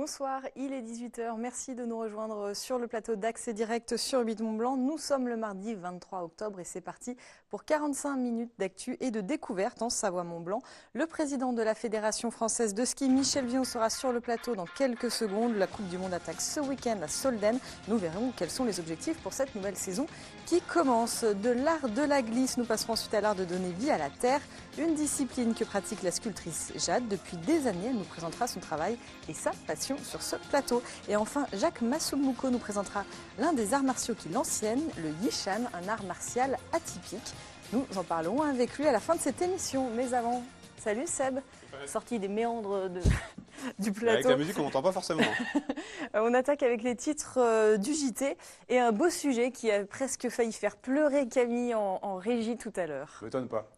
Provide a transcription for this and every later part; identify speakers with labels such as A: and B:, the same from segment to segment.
A: Bonsoir, il est 18 h. Merci de nous rejoindre sur le plateau d'Accès Direct sur 8 Mont-Blanc. Nous sommes le mardi 23 octobre et c'est parti pour 45 minutes d'actu et de découverte en Savoie-Mont-Blanc. Le président de la Fédération française de ski, Michel Vion, sera sur le plateau dans quelques secondes. La Coupe du Monde attaque ce week-end à Solden. Nous verrons quels sont les objectifs pour cette nouvelle saison qui commence. De l'art de la glisse, nous passerons ensuite à l'art de donner vie à la terre. Une discipline que pratique la sculptrice Jade. Depuis des années, elle nous présentera son travail et sa passion sur ce plateau. Et enfin, Jacques Massoumouko nous présentera l'un des arts martiaux qui l'enseigne, le Yishan, un art martial atypique. Nous en parlerons avec lui à la fin de cette émission. Mais avant, salut Seb, sorti des méandres du plateau.
B: Avec la musique, on n'entend pas forcément.
A: On attaque avec les titres du JT et un beau sujet qui a presque failli faire pleurer Camille en régie tout à l'heure.
B: Je m'étonne pas.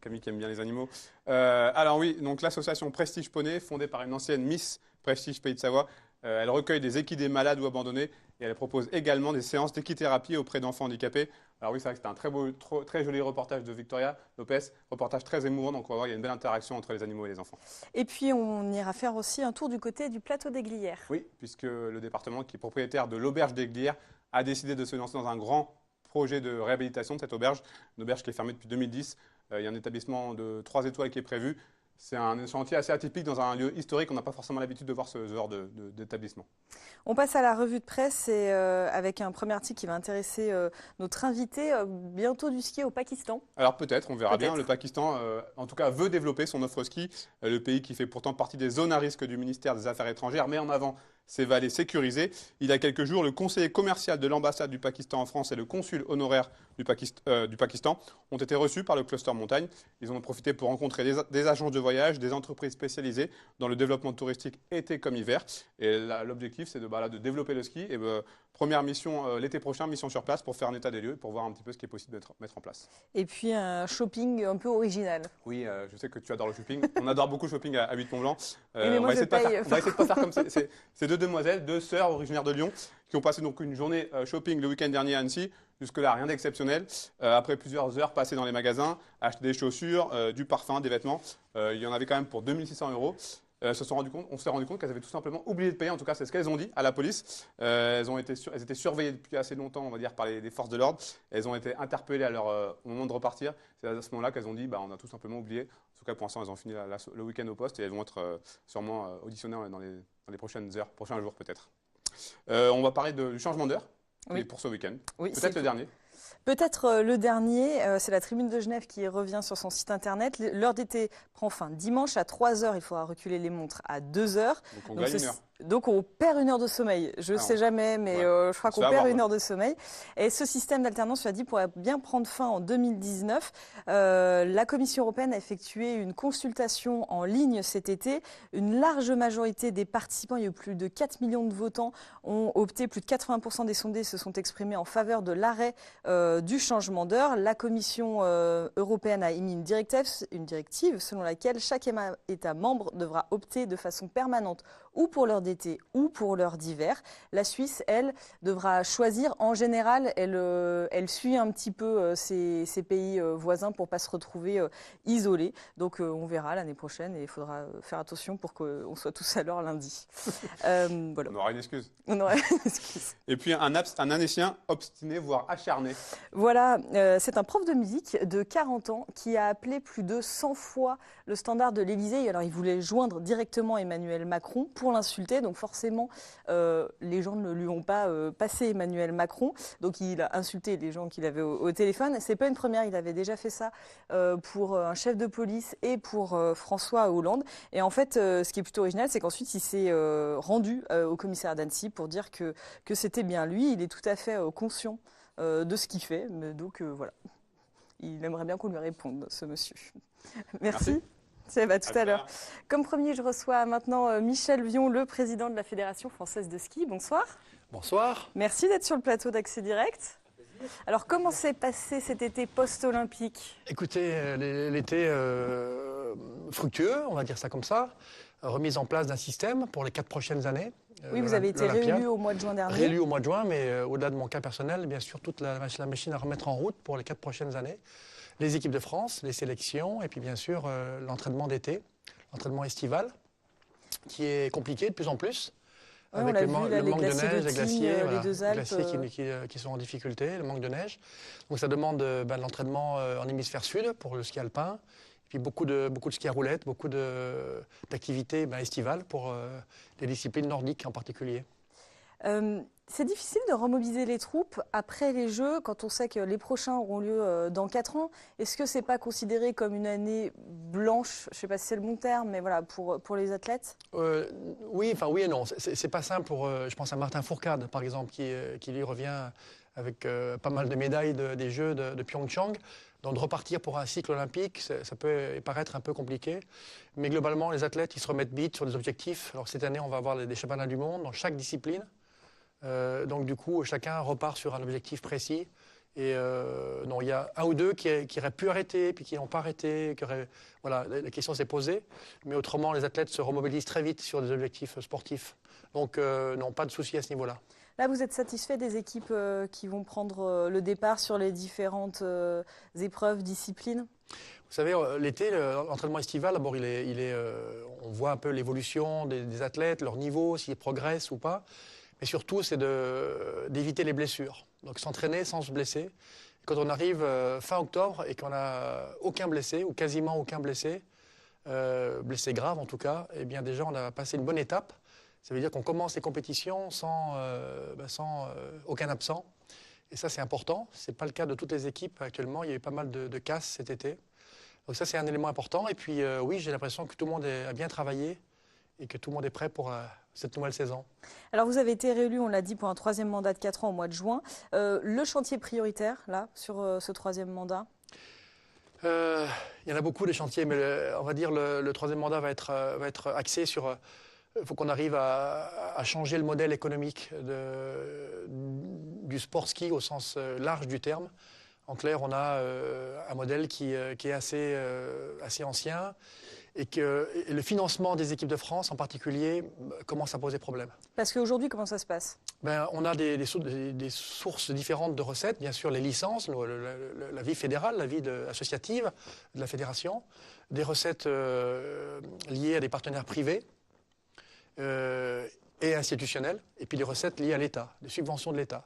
B: Camille qui aime bien les animaux. Alors oui, donc l'association Prestige Poney, fondée par une ancienne Miss Prestige Pays de Savoie, elle recueille des équidés malades ou abandonnés et elle propose également des séances d'équithérapie auprès d'enfants handicapés. Alors oui, c'est vrai que c'était un très joli reportage de Victoria Lopez, reportage très émouvant, donc on va voir, il y a une belle interaction entre les animaux et les enfants.
A: Et puis on ira faire aussi un tour du côté du plateau des Glières.
B: Oui, puisque le département qui est propriétaire de l'auberge des Glières a décidé de se lancer dans un grand projet de réhabilitation de cette auberge, une auberge qui est fermée depuis 2010. Il y a un établissement de 3 étoiles qui est prévu. C'est un chantier assez atypique dans un lieu historique. On n'a pas forcément l'habitude de voir ce genre d'établissement.
A: On passe à la revue de presse et avec un premier article qui va intéresser notre invité. Bientôt du ski au Pakistan.
B: Alors peut-être, on verra bien. Le Pakistan, en tout cas, veut développer son offre ski. Le pays qui fait pourtant partie des zones à risque du ministère des Affaires étrangères met en avant ses vallées sécurisées. Il y a quelques jours, le conseiller commercial de l'ambassade du Pakistan en France et le consul honoraire du Pakistan ont été reçus par le cluster montagne. Ils en ont profité pour rencontrer des agences de voyage, des entreprises spécialisées dans le développement touristique été comme hiver. Et l'objectif, c'est de développer le ski. Et première mission l'été prochain, mission sur place pour faire un état des lieux, pour voir un petit peu ce qui est possible de mettre en place.
A: Et puis un shopping un peu original.
B: Oui, je sais que tu adores le shopping. On adore beaucoup le shopping à 8 Mont-Blanc.
A: On va essayer de
B: pas faire comme ces deux demoiselles, deux sœurs originaires de Lyon, qui ont passé donc une journée shopping le week-end dernier à Annecy. Jusque-là, rien d'exceptionnel. Après plusieurs heures passées dans les magasins, acheter des chaussures, du parfum, des vêtements, il y en avait quand même pour 2 600 €. On s'est rendu compte qu'elles avaient tout simplement oublié de payer. En tout cas, c'est ce qu'elles ont dit à la police. Elles étaient surveillées depuis assez longtemps, on va dire, par les forces de l'ordre. Elles ont été interpellées au moment de repartir. C'est à ce moment-là qu'elles ont dit on a tout simplement oublié. En tout cas, pour l'instant, elles ont fini le week-end au poste et elles vont être sûrement auditionnées dans les prochaines heures, prochains jours peut-être. On va parler du changement d'heure pour ce week-end.
A: Oui,
B: peut-être le dernier.
A: Peut-être le dernier, c'est la Tribune de Genève qui revient sur son site internet. L'heure d'été prend fin dimanche à 3 h. Il faudra reculer les montres à 2 h.
B: Donc on gagne une heure.
A: Donc on perd une heure de sommeil. Je ne sais jamais, mais je crois qu'on perd une heure de sommeil. Et ce système d'alternance, tu as dit, pourrait bien prendre fin en 2019. La Commission européenne a effectué une consultation en ligne cet été. Une large majorité des participants, il y a eu plus de 4 millions de votants, ont opté, plus de 80% des sondés se sont exprimés en faveur de l'arrêt du changement d'heure. La Commission européenne a émis une directive selon laquelle chaque État membre devra opter de façon permanente ou pour l'heure d'été ou pour l'heure d'hiver. La Suisse, elle, devra choisir. En général, elle suit un petit peu ses pays voisins pour ne pas se retrouver isolés. Donc on verra l'année prochaine et il faudra faire attention pour qu'on soit tous à l'heure lundi.
B: Voilà. On aura une excuse.
A: On aura une excuse.
B: Et puis un Annécien obstiné, voire acharné.
A: Voilà, c'est un prof de musique de 40 ans qui a appelé plus de 100 fois le standard de l'Élysée. Alors il voulait joindre directement Emmanuel Macron pour l'insulter. Donc forcément, les gens ne lui ont pas passé Emmanuel Macron. Donc il a insulté les gens qu'il avait au téléphone. C'est pas une première, il avait déjà fait ça pour un chef de police et pour François Hollande. Et en fait, ce qui est plutôt original, c'est qu'ensuite il s'est rendu au commissariat d'Annecy pour dire que c'était bien lui. Il est tout à fait conscient de ce qu'il fait. Donc voilà, il aimerait bien qu'on lui réponde, ce monsieur. Merci. C'est tout à l'heure. Comme promis, je reçois maintenant Michel Vion, le président de la Fédération française de ski. Bonsoir.
C: Bonsoir.
A: Merci d'être sur le plateau d'Accès Direct. Alors, comment s'est passé cet été post-olympique?
C: Écoutez, l'été fructueux, on va dire ça comme ça. Remise en place d'un système pour les 4 prochaines années.
A: Oui, vous avez été réélu au mois de juin dernier.
C: Réélu au mois de juin, mais au-delà de mon cas personnel, bien sûr, toute la machine à remettre en route pour les 4 prochaines années. Les équipes de France, les sélections, et puis bien sûr l'entraînement d'été, l'entraînement estival. qui est compliqué de plus en plus.
A: Ouais,
C: avec le manque de neige, les glaciers,
A: les deux Alpes,
C: qui sont en difficulté, le manque de neige. Donc ça demande de l'entraînement en hémisphère sud pour le ski alpin, et puis beaucoup de ski à roulettes, beaucoup d'activités estivales pour les disciplines nordiques en particulier.
A: C'est difficile de remobiliser les troupes après les Jeux, quand on sait que les prochains auront lieu dans 4 ans. Est-ce que ce n'est pas considéré comme une année blanche, je ne sais pas si c'est le bon terme, mais voilà, pour les athlètes?
C: Oui et non. C'est pas simple pour, je pense à Martin Fourcade, par exemple, qui lui revient avec pas mal de médailles des Jeux de Pyeongchang. Donc de repartir pour un cycle olympique, ça peut paraître un peu compliqué. Mais globalement, les athlètes, ils se remettent vite sur des objectifs. Alors cette année, on va avoir des championnats du monde dans chaque discipline. Donc du coup, chacun repart sur un objectif précis. Et non, il y a un ou deux qui auraient pu arrêter, puis qui n'ont pas arrêté. Voilà, la question s'est posée. Mais autrement, les athlètes se remobilisent très vite sur des objectifs sportifs. Donc non, pas de souci à ce niveau-là.
A: Là, vous êtes satisfait des équipes qui vont prendre le départ sur les différentes épreuves, disciplines?
C: Vous savez, l'été, l'entraînement estival, d'abord, on voit un peu l'évolution des athlètes, leur niveau, s'ils progressent ou pas. Mais surtout, c'est d'éviter les blessures. Donc s'entraîner sans se blesser. Quand on arrive fin octobre et qu'on n'a aucun blessé, ou quasiment aucun blessé, blessé grave en tout cas, eh bien déjà on a passé une bonne étape. Ça veut dire qu'on commence les compétitions sans aucun absent. Et ça c'est important. Ce n'est pas le cas de toutes les équipes actuellement. Il y a eu pas mal de casses cet été. Donc ça c'est un élément important. Et puis oui, j'ai l'impression que tout le monde a bien travaillé et que tout le monde est prêt pour cette nouvelle saison.
A: Alors vous avez été réélu, on l'a dit, pour un 3e mandat de 4 ans au mois de juin. Le chantier prioritaire, là, sur ce 3e mandat?
C: Il y en a beaucoup des chantiers, mais on va dire le 3e mandat va être axé sur... Il faut qu'on arrive à changer le modèle économique du sport ski au sens large du terme. En clair, on a un modèle qui est assez ancien. Et le financement des équipes de France, en particulier, commence à poser problème.
A: Parce qu'aujourd'hui, comment ça se passe?
C: On a des sources différentes de recettes. Bien sûr, les licences, la vie fédérale, la vie associative de la fédération. Des recettes liées à des partenaires privés et institutionnels. Et puis des recettes liées à l'État, des subventions de l'État.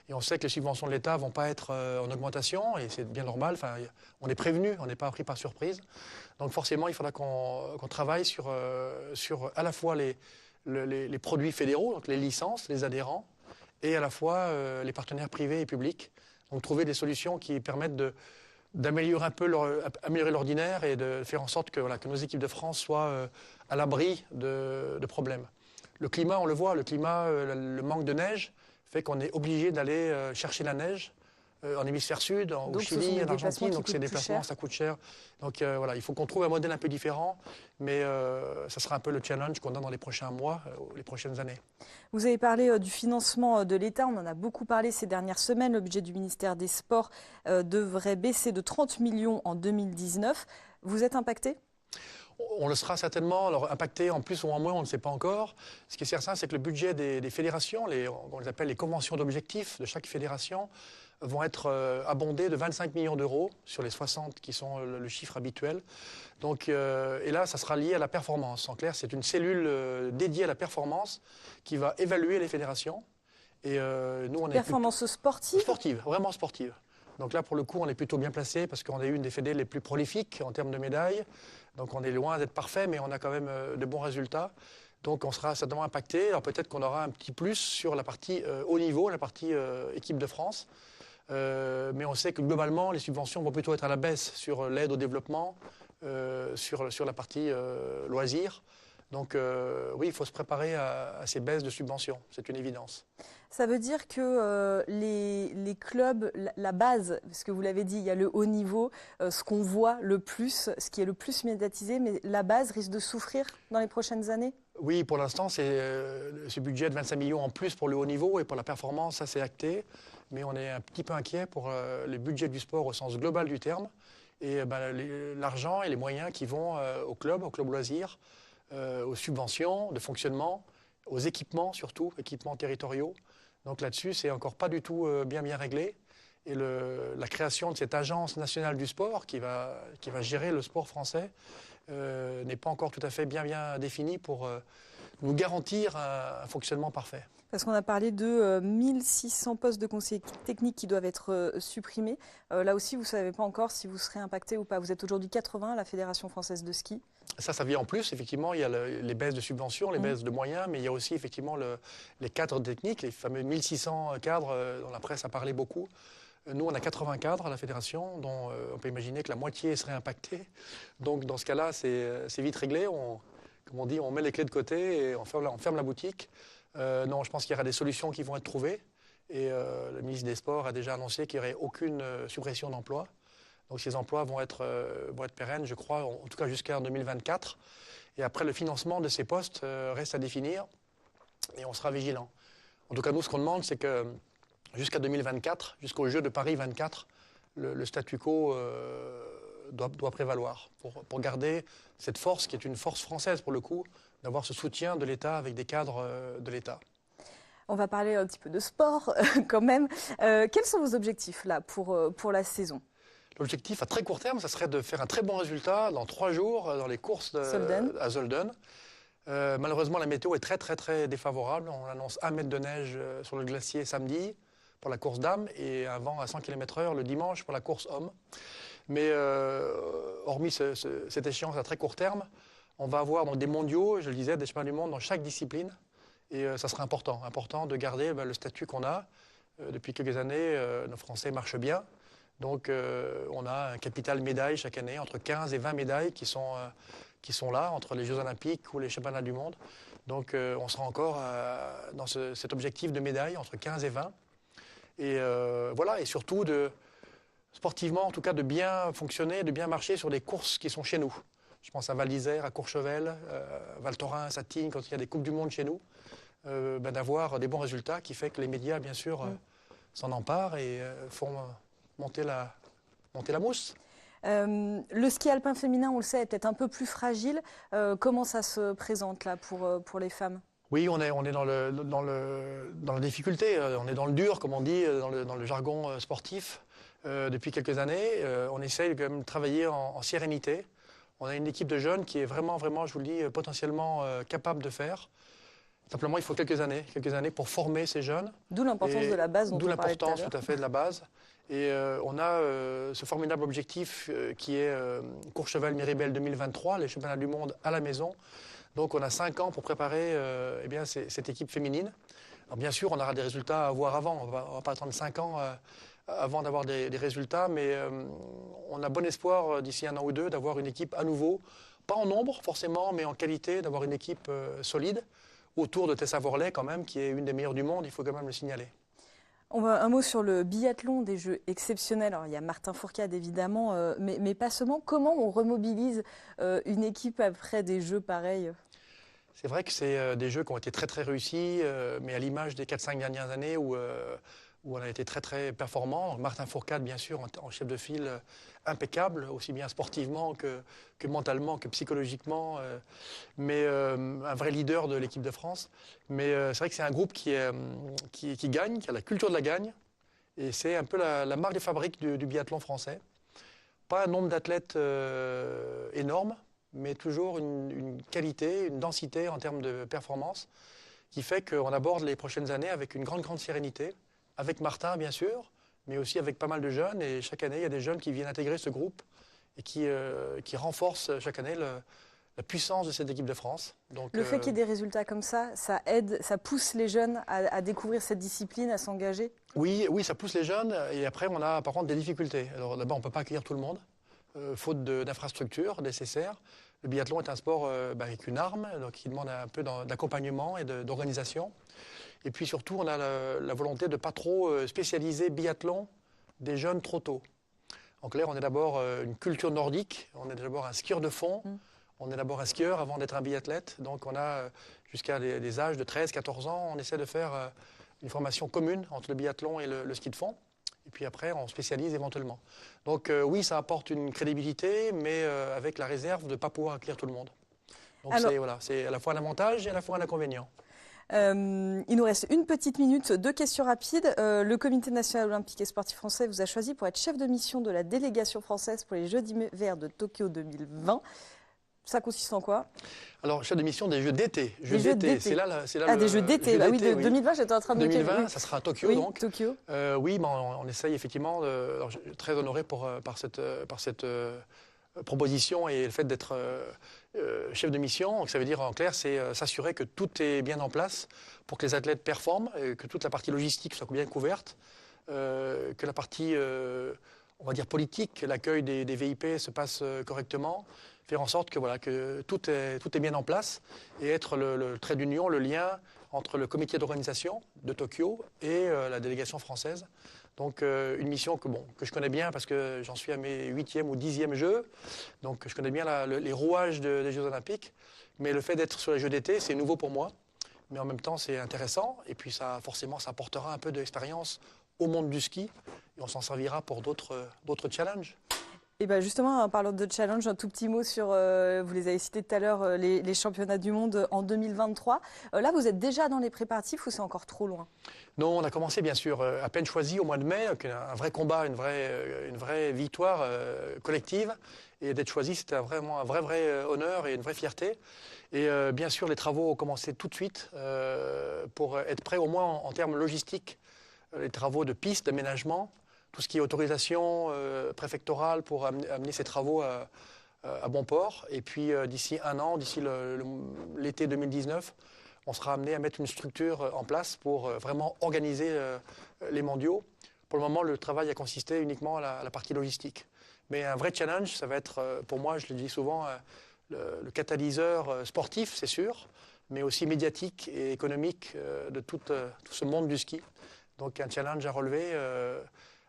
C: Et on sait que les subventions de l'État ne vont pas être en augmentation, et c'est bien normal. Enfin, on est prévenu, on n'est pas pris par surprise. Donc forcément, il faudra qu'on travaille sur à la fois les produits fédéraux, donc les licences, les adhérents, et à la fois les partenaires privés et publics. Donc trouver des solutions qui permettent d'améliorer un peu améliorer l'ordinaire et de faire en sorte que nos équipes de France soient à l'abri de problèmes. Le climat, on le voit, le manque de neige fait qu'on est obligé d'aller chercher la neige en hémisphère sud, au Chili, en Argentine. Donc ces déplacements, ça coûte cher. Donc il faut qu'on trouve un modèle un peu différent, mais ça sera un peu le challenge qu'on a dans les prochains mois, les prochaines années.
A: Vous avez parlé du financement de l'État, on en a beaucoup parlé ces dernières semaines. Le budget du ministère des Sports devrait baisser de 30 millions en 2019. Vous êtes impacté ?
C: On le sera certainement, alors impacté en plus ou en moins, on ne sait pas encore. Ce qui est certain, c'est que le budget des fédérations, on les appelle les conventions d'objectifs de chaque fédération, vont être abondés de 25 millions d'euros sur les 60 qui sont le chiffre habituel. Donc, et là, ça sera lié à la performance. En clair, c'est une cellule dédiée à la performance qui va évaluer les fédérations. Et nous, on
A: performance sportive ?
C: Sportive, vraiment sportive. Donc là, pour le coup, on est plutôt bien placé parce qu'on est une des fédés les plus prolifiques en termes de médailles. Donc on est loin d'être parfait, mais on a quand même de bons résultats. Donc on sera certainement impacté. Alors peut-être qu'on aura un petit plus sur la partie haut niveau, la partie équipe de France. Mais on sait que globalement, les subventions vont plutôt être à la baisse sur l'aide au développement, sur la partie loisirs. Donc oui, il faut se préparer à ces baisses de subventions, c'est une évidence.
A: Ça veut dire que les clubs, la base, parce que vous l'avez dit, il y a le haut niveau, ce qu'on voit le plus, ce qui est le plus médiatisé, mais la base risque de souffrir dans les prochaines années ?
C: Oui, pour l'instant, c'est ce budget de 25 millions en plus pour le haut niveau et pour la performance, ça c'est acté. Mais on est un petit peu inquiet pour les budgets du sport au sens global du terme et l'argent et les moyens qui vont au club loisirs, aux subventions de fonctionnement, aux équipements surtout, équipements territoriaux. Donc là-dessus, c'est encore pas du tout bien réglé. Et la création de cette agence nationale du sport qui va gérer le sport français n'est pas encore tout à fait bien définie pour nous garantir un fonctionnement parfait.
A: Parce qu'on a parlé de 1600 postes de conseillers techniques qui doivent être supprimés. Là aussi, vous ne savez pas encore si vous serez impacté ou pas. Vous êtes aujourd'hui 80 à la Fédération française de ski.
C: Ça vient en plus, effectivement, il y a les baisses de subventions, les baisses de moyens, mais il y a aussi effectivement les cadres techniques, les fameux 1600 cadres dont la presse a parlé beaucoup. Nous, on a 80 cadres à la Fédération, dont on peut imaginer que la moitié serait impactée. Donc dans ce cas-là, c'est vite réglé. Comme on dit, on met les clés de côté et on ferme la boutique. Non, je pense qu'il y aura des solutions qui vont être trouvées. Et le ministre des Sports a déjà annoncé qu'il n'y aurait aucune suppression d'emplois. Donc ces emplois vont être pérennes, je crois, en tout cas jusqu'en 2024. Et après, le financement de ces postes reste à définir et on sera vigilant. En tout cas, nous, ce qu'on demande, c'est que jusqu'à 2024, jusqu'aux Jeux de Paris 24, le statu quo doit prévaloir pour garder cette force qui est une force française pour le coup, d'avoir ce soutien de l'État avec des cadres de l'État.
A: On va parler un petit peu de sport quand même. Quels sont vos objectifs là pour la saison ?
C: L'objectif à très court terme, ça serait de faire un très bon résultat dans 3 jours dans les courses à Zolden. Malheureusement, la météo est très défavorable. On annonce 1 mètre de neige sur le glacier samedi pour la course dames et un vent à 100 km/h le dimanche pour la course hommes. Mais hormis cette échéance à très court terme, on va avoir donc, des mondiaux, je le disais, des championnats du monde dans chaque discipline. Et ça sera important de garder le statut qu'on a. Depuis quelques années, nos Français marchent bien. Donc on a un capital médailles chaque année, entre 15 et 20 médailles qui sont là, entre les Jeux Olympiques ou les championnats du monde. Donc on sera encore dans cet objectif de médailles, entre 15 et 20. Et voilà, et surtout, sportivement, en tout cas, de bien fonctionner, de bien marcher sur les courses qui sont chez nous. Je pense à Val d'Isère, à Courchevel, Val Thorens, à Tignes, quand il y a des Coupes du Monde chez nous, d'avoir des bons résultats qui fait que les médias, bien sûr, s'en emparent et font monter la mousse.
A: Le ski alpin féminin, on le sait, est peut-être un peu plus fragile. Comment ça se présente là pour les femmes ?
C: Oui, on est dans la difficulté, on est dans le dur, comme on dit, dans le jargon sportif. Depuis quelques années, on essaye quand même de travailler en sérénité. On a une équipe de jeunes qui est vraiment, je vous le dis, potentiellement capable de faire. Simplement, il faut quelques années pour former ces jeunes.
A: D'où l'importance de la base dont on parlait tout à l'heure.
C: D'où l'importance, tout à fait, de la base. Et on a ce formidable objectif qui est Courchevel-Méribel 2023, les championnats du monde à la maison. Donc on a 5 ans pour préparer cette équipe féminine. Alors bien sûr, on aura des résultats à voir avant. On va pas attendre 5 ans avant d'avoir des résultats, mais on a bon espoir d'ici 1 an ou 2 d'avoir une équipe à nouveau, pas en nombre forcément, mais en qualité, d'avoir une équipe solide autour de Tessa Worley quand même, qui est une des meilleures du monde, il faut quand même le signaler.
A: Un mot sur le biathlon, des jeux exceptionnels. Alors, il y a Martin Fourcade évidemment, mais pas seulement. Comment on remobilise une équipe après des jeux pareils ?
C: C'est vrai que c'est des jeux qui ont été très réussis, mais à l'image des 4-5 dernières années où on a été très performant. Martin Fourcade, bien sûr, en chef de file impeccable, aussi bien sportivement que mentalement, que psychologiquement, mais un vrai leader de l'équipe de France. Mais c'est vrai que c'est un groupe qui gagne, qui a la culture de la gagne, et c'est un peu la marque de fabrique du biathlon français. Pas un nombre d'athlètes énorme, mais toujours une qualité, une densité en termes de performance, qui fait qu'on aborde les prochaines années avec une grande sérénité, avec Martin, bien sûr, mais aussi avec pas mal de jeunes. Et chaque année, il y a des jeunes qui viennent intégrer ce groupe et qui renforcent chaque année la puissance de cette équipe de France. Donc,
A: le fait qu'il y ait des résultats comme ça aide, ça pousse les jeunes à découvrir cette discipline, à s'engager ? Oui,
C: ça pousse les jeunes. Et après, on a par contre des difficultés. Alors là-bas, on ne peut pas accueillir tout le monde, faute d'infrastructures nécessaires. Le biathlon est un sport avec une arme, donc qui demande un peu d'accompagnement et d'organisation. Et puis surtout, on a la volonté de ne pas trop spécialiser biathlon des jeunes trop tôt. En clair, on est d'abord une culture nordique, on est d'abord un skieur de fond, on est d'abord un skieur avant d'être un biathlète. Donc on a jusqu'à des âges de 13-14 ans, on essaie de faire une formation commune entre le biathlon et le ski de fond. Et puis après, on spécialise éventuellement. Donc oui, ça apporte une crédibilité, mais avec la réserve de ne pas pouvoir accueillir tout le monde. Donc c'est à la fois un avantage et à la fois un inconvénient.
A: Il nous reste une petite minute, 2 questions rapides. Le Comité national olympique et sportif français vous a choisi pour être chef de mission de la délégation française pour les Jeux d'hiver de Tokyo 2020. Ça consiste en quoi?
C: Alors, chef de mission des Jeux d'été.
A: Des Jeux d'été.
C: C'est là,
A: des Jeux d'été. Bah oui, 2020, j'étais en train de me
C: 2020, ça sera à Tokyo,
A: oui,
C: donc.
A: Tokyo.
C: Oui, ben, on essaye effectivement. Alors, je suis très honoré par cette proposition et le fait d'être chef de mission. Donc, ça veut dire, en clair, c'est s'assurer que tout est bien en place pour que les athlètes performent, et que toute la partie logistique soit bien couverte, que la partie, on va dire, politique, l'accueil des VIP se passe correctement, faire en sorte que, voilà, que tout est bien en place et être le trait d'union, le lien entre le comité d'organisation de Tokyo et la délégation française. Donc une mission que je connais bien parce que j'en suis à mes 8e ou 10e Jeux, donc je connais bien les rouages des Jeux Olympiques, mais le fait d'être sur les Jeux d'été, c'est nouveau pour moi, mais en même temps c'est intéressant, et puis forcément ça apportera un peu d'expérience au monde du ski, et on s'en servira pour d'autres challenges.
A: Et bien justement, en parlant de challenge, un tout petit mot sur, vous les avez cités tout à l'heure, les championnats du monde en 2023. Là, vous êtes déjà dans les préparatifs ou c'est encore trop loin?
C: Non, on a commencé bien sûr à peine choisi au mois de mai, un vrai combat, une vraie victoire collective. Et d'être choisi, c'était vraiment un vrai honneur et une vraie fierté. Et bien sûr, les travaux ont commencé tout de suite pour être prêts au moins en termes logistiques, les travaux de pistes, d'aménagement, tout ce qui est autorisation préfectorale pour amener ces travaux à bon port. Et puis d'ici un an, d'ici l'été 2019, on sera amené à mettre une structure en place pour vraiment organiser les mondiaux. Pour le moment, le travail a consisté uniquement à la partie logistique. Mais un vrai challenge, ça va être pour moi, je le dis souvent, le catalyseur sportif, c'est sûr, mais aussi médiatique et économique de tout ce monde du ski. Donc un challenge à relever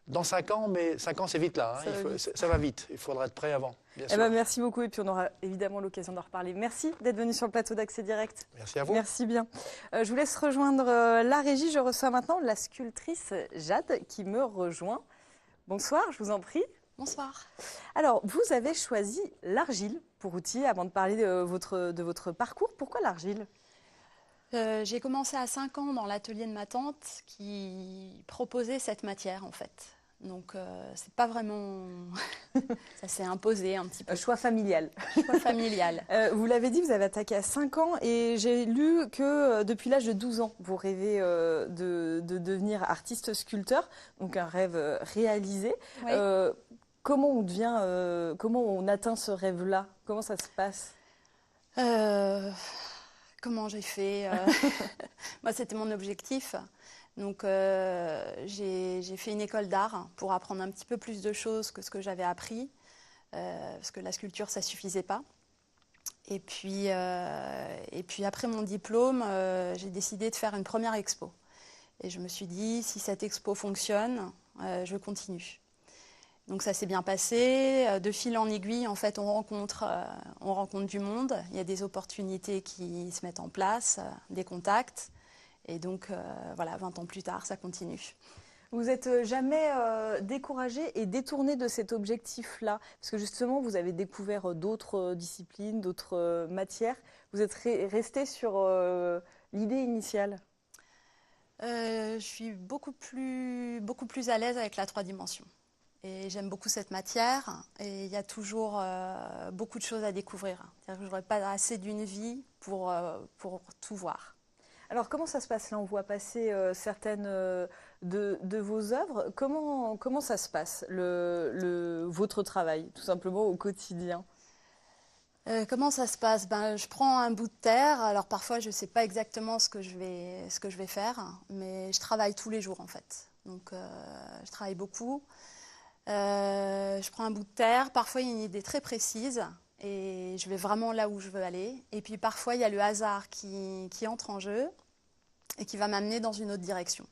C: dans 5 ans, mais 5 ans c'est vite là, hein. Ça va vite, il faudra être prêt avant. Bien sûr.
A: Merci beaucoup et puis on aura évidemment l'occasion d'en reparler. Merci d'être venu sur le plateau d'Accès Direct.
C: Merci à vous.
A: Merci bien. Je vous laisse rejoindre la régie. Je reçois maintenant la sculptrice Jade qui me rejoint. Bonsoir, je vous en prie.
D: Bonsoir.
A: Alors, vous avez choisi l'argile pour outil avant de parler de votre parcours. Pourquoi l'argile ?
D: J'ai commencé à 5 ans dans l'atelier de ma tante qui proposait cette matière en fait. Donc c'est pas vraiment... ça s'est imposé un petit peu.
A: Choix familial.
D: Choix familial.
A: Vous l'avez dit, vous avez attaqué à 5 ans et j'ai lu que depuis l'âge de 12 ans, vous rêvez de devenir artiste sculpteur, donc un rêve réalisé.
D: Oui.
A: Comment on atteint ce rêve-là? Comment ça se passe?
D: Comment j'ai fait Moi, c'était mon objectif. Donc, j'ai fait une école d'art pour apprendre un petit peu plus de choses que ce que j'avais appris, parce que la sculpture, ça ne suffisait pas. Et puis après mon diplôme, j'ai décidé de faire une première expo. Et je me suis dit, si cette expo fonctionne, je continue. Donc ça s'est bien passé. De fil en aiguille, en fait, on rencontre du monde. Il y a des opportunités qui se mettent en place, des contacts. Et donc, voilà, 20 ans plus tard, ça continue.
A: Vous n'êtes jamais découragé et détourné de cet objectif-là? Parce que justement, vous avez découvert d'autres disciplines, d'autres matières. Vous êtes resté sur l'idée initiale?
D: Je suis beaucoup plus à l'aise avec la 3 dimensions. Et j'aime beaucoup cette matière et il y a toujours beaucoup de choses à découvrir. C'est-à-dire que je n'aurais pas assez d'une vie pour tout voir.
A: Alors comment ça se passe? Là, on voit passer certaines de vos œuvres. Comment ça se passe, votre travail, tout simplement au quotidien?
D: Comment ça se passe? Je prends un bout de terre. Alors parfois, je ne sais pas exactement ce que je vais faire, mais je travaille tous les jours en fait. Donc je travaille beaucoup. Je prends un bout de terre, parfois il y a une idée très précise et je vais vraiment là où je veux aller. Et puis parfois il y a le hasard qui entre en jeu et qui va m'amener dans une autre direction,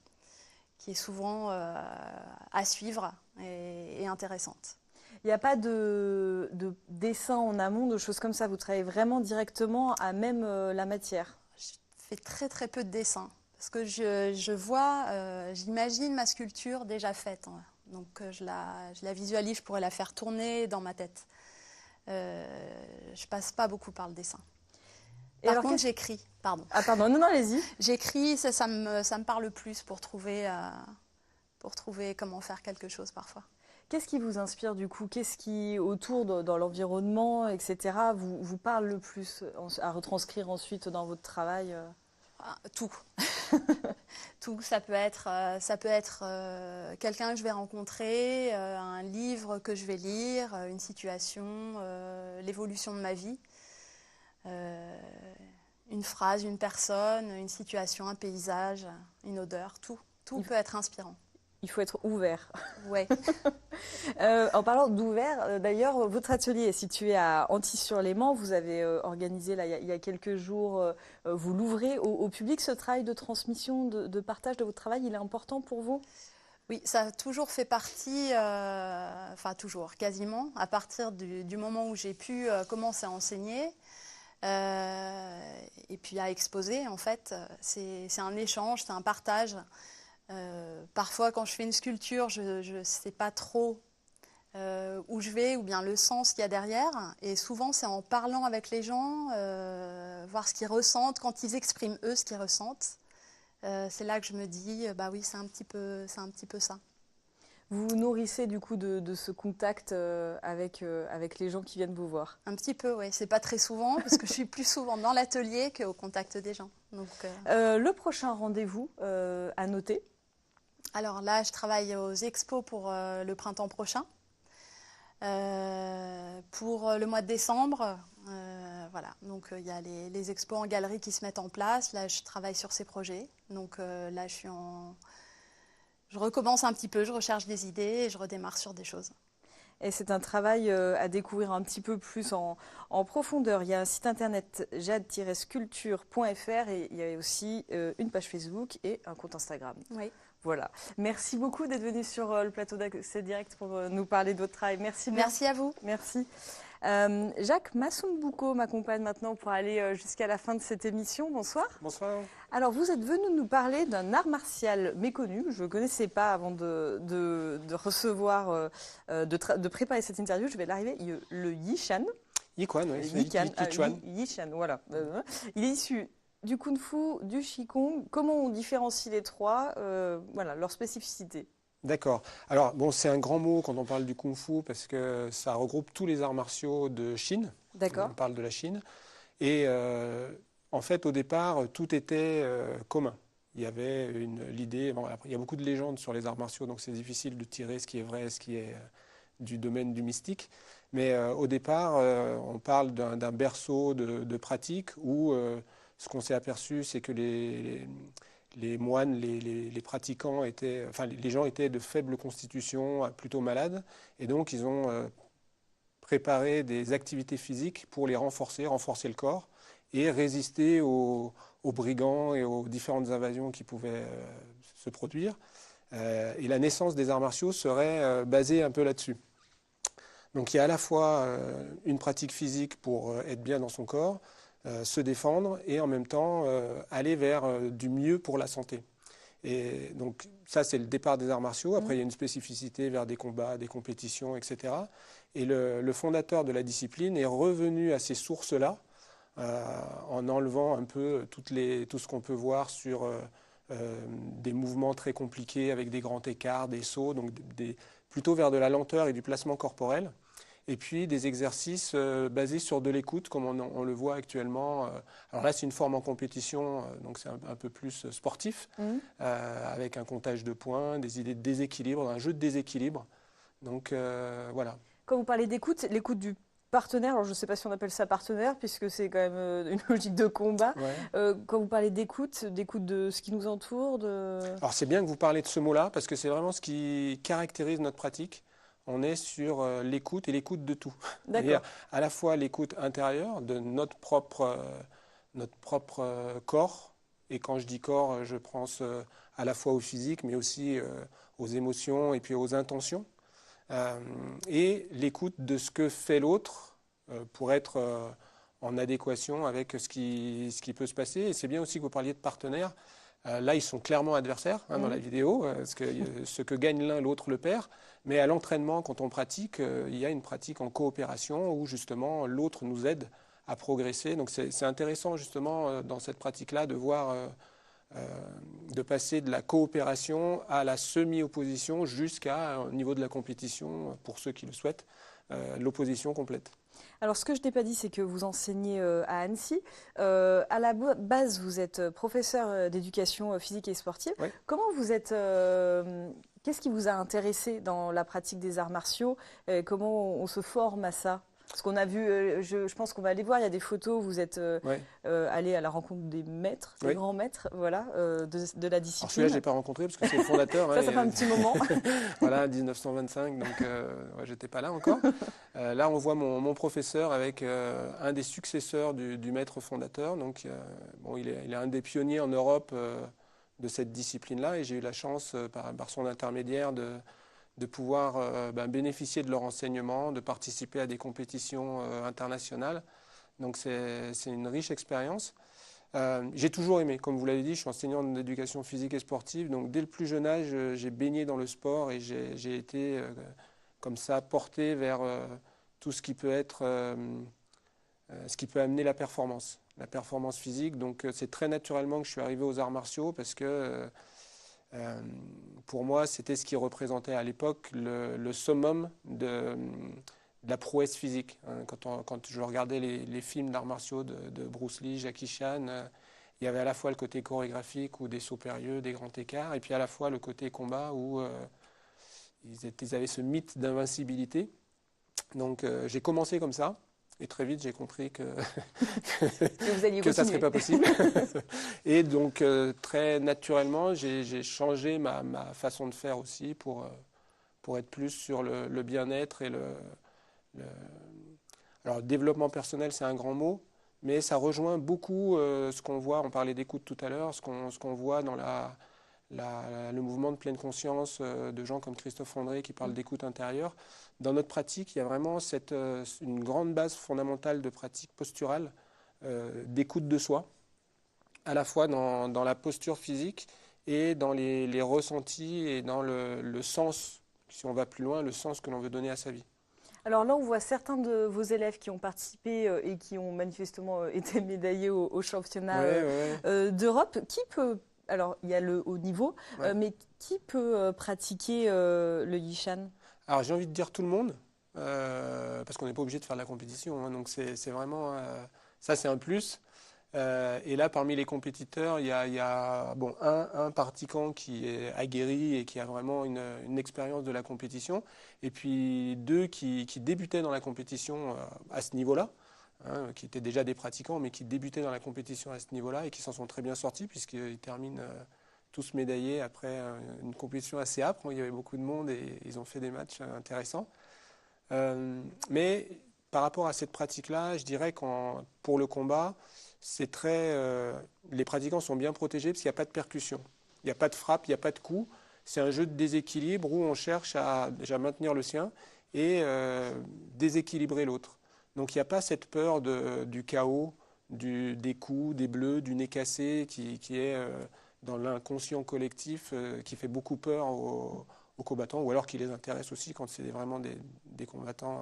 D: qui est souvent à suivre et intéressante.
A: Il n'y a pas de dessin en amont, de choses comme ça, vous travaillez vraiment directement à même la matière?
D: Je fais très peu de dessins parce que je vois, j'imagine ma sculpture déjà faite. Donc je la visualise, je pourrais la faire tourner dans ma tête. Je passe pas beaucoup par le dessin. Par contre, j'écris. Pardon.
A: Ah pardon, non, allez-y.
D: J'écris, ça me parle plus pour trouver comment faire quelque chose parfois.
A: Qu'est-ce qui vous inspire du coup? Qu'est-ce qui, autour dans l'environnement, etc., vous parle le plus à retranscrire ensuite dans votre travail?
D: Tout. Tout, ça peut être quelqu'un que je vais rencontrer, un livre que je vais lire, une situation, l'évolution de ma vie, une phrase, une personne, une situation, un paysage, une odeur, tout peut être inspirant.
A: Il faut être ouvert.
D: Ouais.
A: En parlant d'ouvert, d'ailleurs, votre atelier est situé à Anthy-sur-Léman. Vous avez organisé là, il y a quelques jours, vous l'ouvrez au public. Ce travail de transmission, de partage de votre travail, il est important pour vous?
D: Oui, ça a toujours fait partie, enfin toujours, quasiment, à partir du moment où j'ai pu commencer à enseigner et puis à exposer, en fait. C'est un échange, c'est un partage. Parfois, quand je fais une sculpture, je ne sais pas trop où je vais ou bien le sens qu'il y a derrière. Et souvent, c'est en parlant avec les gens, voir ce qu'ils ressentent, quand ils expriment eux ce qu'ils ressentent. C'est là que je me dis, bah oui, c'est un petit peu ça.
A: Vous vous nourrissez du coup de ce contact avec les gens qui viennent vous voir?
D: Un petit peu, oui. C'est pas très souvent, parce que je suis plus souvent dans l'atelier qu'au contact des gens. Donc,
A: le prochain rendez-vous à noter?
D: Alors là, je travaille aux expos pour le printemps prochain. Pour le mois de décembre, voilà. Donc il y a les expos en galerie qui se mettent en place. Là, je travaille sur ces projets. Donc là, je recommence un petit peu, je recherche des idées et je redémarre sur des choses.
A: Et c'est un travail à découvrir un petit peu plus en profondeur. Il y a un site internet jade-sculpture.fr et il y a aussi une page Facebook et un compte Instagram.
D: Oui.
A: Voilà. Merci beaucoup d'être venu sur le plateau d'Accès Direct pour nous parler de votre travail. Merci bien.
D: Merci à vous.
A: Merci. Jacques Massombouco m'accompagne maintenant pour aller jusqu'à la fin de cette émission. Bonsoir.
E: Bonsoir.
A: Alors, vous êtes venu nous parler d'un art martial méconnu. Je ne connaissais pas avant de recevoir, de préparer cette interview. Je vais l'arriver. Le Yishan.
E: Yiquan, oui.
A: Yishan, voilà. Il est issu du Kung Fu, du Qigong. Comment on différencie les trois? Voilà, leur spécificité.
E: D'accord. Alors, bon, c'est un grand mot quand on parle du Kung Fu parce que ça regroupe tous les arts martiaux de Chine.
A: D'accord.
E: On parle de la Chine. Et en fait, au départ, tout était commun. Il y avait l'idée. Bon, après, il y a beaucoup de légendes sur les arts martiaux, donc c'est difficile de tirer ce qui est vrai, ce qui est du domaine du mystique. Mais au départ, on parle d'un berceau de pratique où ce qu'on s'est aperçu, c'est que les moines, les pratiquants étaient, enfin les gens étaient de faible constitution, plutôt malades, et donc ils ont préparé des activités physiques pour les renforcer le corps et résister aux brigands et aux différentes invasions qui pouvaient se produire. Et la naissance des arts martiaux serait basée un peu là-dessus. Donc il y a à la fois une pratique physique pour être bien dans son corps, se défendre et en même temps aller vers du mieux pour la santé. Et donc ça, c'est le départ des arts martiaux. Après, il y a une spécificité vers des combats, des compétitions, etc. Et le fondateur de la discipline est revenu à ces sources-là en enlevant un peu tout ce qu'on peut voir sur des mouvements très compliqués avec des grands écarts, des sauts, donc plutôt vers de la lenteur et du placement corporel. Et puis des exercices basés sur de l'écoute, comme on le voit actuellement. Alors là, c'est une forme en compétition, donc c'est un peu plus sportif, avec un comptage de points, des idées de déséquilibre, un jeu de déséquilibre. Donc voilà.
A: Quand vous parlez d'écoute, l'écoute du partenaire, alors je ne sais pas si on appelle ça partenaire, puisque c'est quand même une logique de combat. Ouais. Quand vous parlez d'écoute de ce qui nous entoure Alors
E: c'est bien que vous parlez de ce mot-là, parce que c'est vraiment ce qui caractérise notre pratique. On est sur l'écoute et l'écoute de tout. C'est-à-dire à la fois l'écoute intérieure de notre propre corps. Et quand je dis corps, je pense à la fois au physique, mais aussi aux émotions et puis aux intentions. Et l'écoute de ce que fait l'autre pour être en adéquation avec ce qui peut se passer. Et c'est bien aussi que vous parliez de partenaires. Là, ils sont clairement adversaires dans la vidéo, parce que ce que gagne l'un, l'autre le perd. Mais à l'entraînement, quand on pratique, il y a une pratique en coopération où justement l'autre nous aide à progresser. Donc c'est intéressant justement dans cette pratique-là de voir de passer de la coopération à la semi-opposition jusqu'à, au niveau de la compétition, pour ceux qui le souhaitent, l'opposition complète.
A: Alors, ce que je n'ai pas dit, c'est que vous enseignez à Annecy. À la base, vous êtes professeur d'éducation physique et sportive.
E: Oui.
A: Comment vous êtes... qu'est-ce qui vous a intéressé dans la pratique des arts martiaux? Comment on se forme à ça? Parce qu'on a vu, je pense qu'on va aller voir, il y a des photos où vous êtes allé à la rencontre des maîtres, des grands maîtres, voilà, de la discipline.
E: Alors celui-là, je ne l'ai pas rencontré parce que c'est le fondateur.
A: Ça fait un petit moment.
E: Voilà, 1925, donc je n'étais pas là encore. Là, on voit mon professeur avec un des successeurs du maître fondateur. Donc, bon, il est un des pionniers en Europe de cette discipline-là et j'ai eu la chance, par son intermédiaire, de pouvoir bénéficier de leur enseignement, de participer à des compétitions internationales. Donc c'est une riche expérience. J'ai toujours aimé, comme vous l'avez dit, je suis enseignant d'éducation physique et sportive, donc dès le plus jeune âge, j'ai baigné dans le sport et j'ai été comme ça porté vers tout ce qui peut être, ce qui peut amener la performance physique. Donc c'est très naturellement que je suis arrivé aux arts martiaux parce que pour moi, c'était ce qui représentait à l'époque le summum de la prouesse physique. Quand je regardais les films d'arts martiaux de Bruce Lee, Jackie Chan, il y avait à la fois le côté chorégraphique ou des sauts périlleux, des grands écarts, et puis à la fois le côté combat où ils avaient ce mythe d'invincibilité. Donc j'ai commencé comme ça. Et très vite, j'ai compris que ça ne serait pas possible. Et donc, très naturellement, j'ai changé ma façon de faire aussi pour être plus sur le bien-être et Alors, le développement personnel, c'est un grand mot, mais ça rejoint beaucoup ce qu'on voit, on parlait d'écoute tout à l'heure, ce qu'on voit dans le mouvement de pleine conscience de gens comme Christophe André qui parlent d'écoute intérieure. Dans notre pratique, il y a vraiment une grande base fondamentale de pratique posturale, d'écoute de soi, à la fois dans la posture physique et dans les ressentis et dans le sens, si on va plus loin, le sens que l'on veut donner à sa vie.
A: Alors là, on voit certains de vos élèves qui ont participé et qui ont manifestement été médaillés au championnat d'Europe. Qui peut... Alors, il y a le haut niveau, mais qui peut pratiquer le Yishan?
E: Alors, j'ai envie de dire tout le monde, parce qu'on n'est pas obligé de faire de la compétition. Hein, donc, c'est vraiment... ça, c'est un plus. Et là, parmi les compétiteurs, il y a un pratiquant qui est aguerri et qui a vraiment une expérience de la compétition. Et puis, deux qui débutaient dans la compétition à ce niveau-là. Hein, qui étaient déjà des pratiquants, mais qui débutaient dans la compétition à ce niveau-là et qui s'en sont très bien sortis, puisqu'ils terminent tous médaillés après une compétition assez âpre. Il y avait beaucoup de monde et ils ont fait des matchs intéressants. Mais par rapport à cette pratique-là, je dirais que pour le combat, c'est les pratiquants sont bien protégés parce qu'il n'y a pas de percussion. Il n'y a pas de frappe, il n'y a pas de coup. C'est un jeu de déséquilibre où on cherche à déjà maintenir le sien et déséquilibrer l'autre. Donc il n'y a pas cette peur du chaos, des coups, des bleus, du nez cassé qui est dans l'inconscient collectif qui fait beaucoup peur aux combattants ou alors qui les intéresse aussi quand c'est vraiment des combattants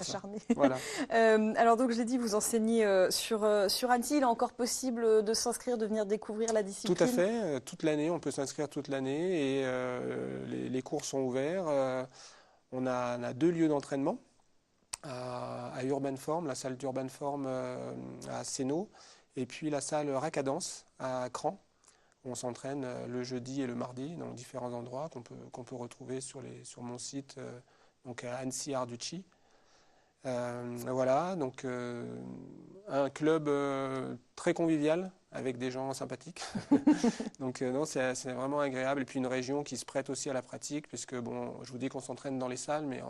A: acharnés.
E: Voilà.
A: Alors donc j'ai dit vous enseignez sur Annecy. Il est encore possible de s'inscrire, de venir découvrir la discipline?
E: Tout à fait, toute l'année, on peut s'inscrire toute l'année et les cours sont ouverts. On a 2 lieux d'entraînement. À Urban Form, la salle d'Urban Form à Sénaux, et puis la salle Racadance à Cran, où on s'entraîne le jeudi et le mardi dans différents endroits qu'on peut retrouver sur mon site, donc à Annecy Arducci. Voilà, donc un club très convivial avec des gens sympathiques. Donc non, c'est vraiment agréable. Et puis une région qui se prête aussi à la pratique, puisque bon, je vous dis qu'on s'entraîne dans les salles, mais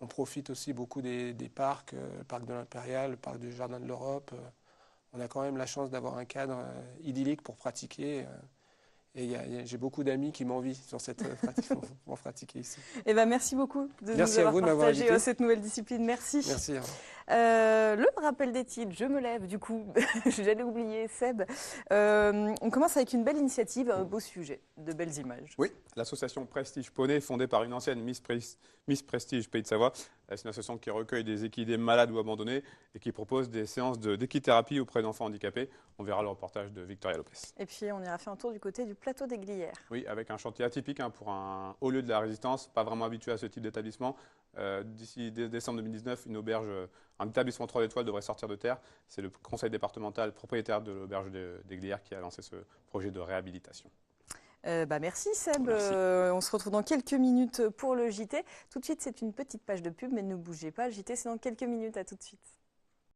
E: on profite aussi beaucoup des parcs, le parc de l'Impérial, le parc du Jardin de l'Europe. On a quand même la chance d'avoir un cadre idyllique pour pratiquer. Et j'ai beaucoup d'amis qui m'envient sur cette pratique pour pratiquer ici.
A: Eh ben, merci beaucoup de nous avoir partagé cette nouvelle discipline. Merci.
E: Merci.
A: Le rappel des titres, je me lève du coup, j'allais oublier Seb. On commence avec une belle initiative, un beau sujet, de belles images.
B: Oui, l'association Prestige Poney, fondée par une ancienne Miss Prestige Pays de Savoie. C'est une association qui recueille des équidés malades ou abandonnés et qui propose des séances d'équithérapie auprès d'enfants handicapés. On verra le reportage de Victoria Lopez.
A: Et puis on ira faire un tour du côté du plateau des Glières.
B: Oui, avec un chantier atypique pour un haut lieu de la résistance, pas vraiment habitué à ce type d'établissement. D'ici décembre 2019, une auberge, un établissement 3 étoiles devrait sortir de terre. C'est le conseil départemental propriétaire de l'auberge des Glières qui a lancé ce projet de réhabilitation.
A: Merci Seb,
B: Merci.
A: On se retrouve dans quelques minutes pour le JT. Tout de suite, c'est une petite page de pub, mais ne bougez pas, le JT c'est dans quelques minutes, à tout de suite.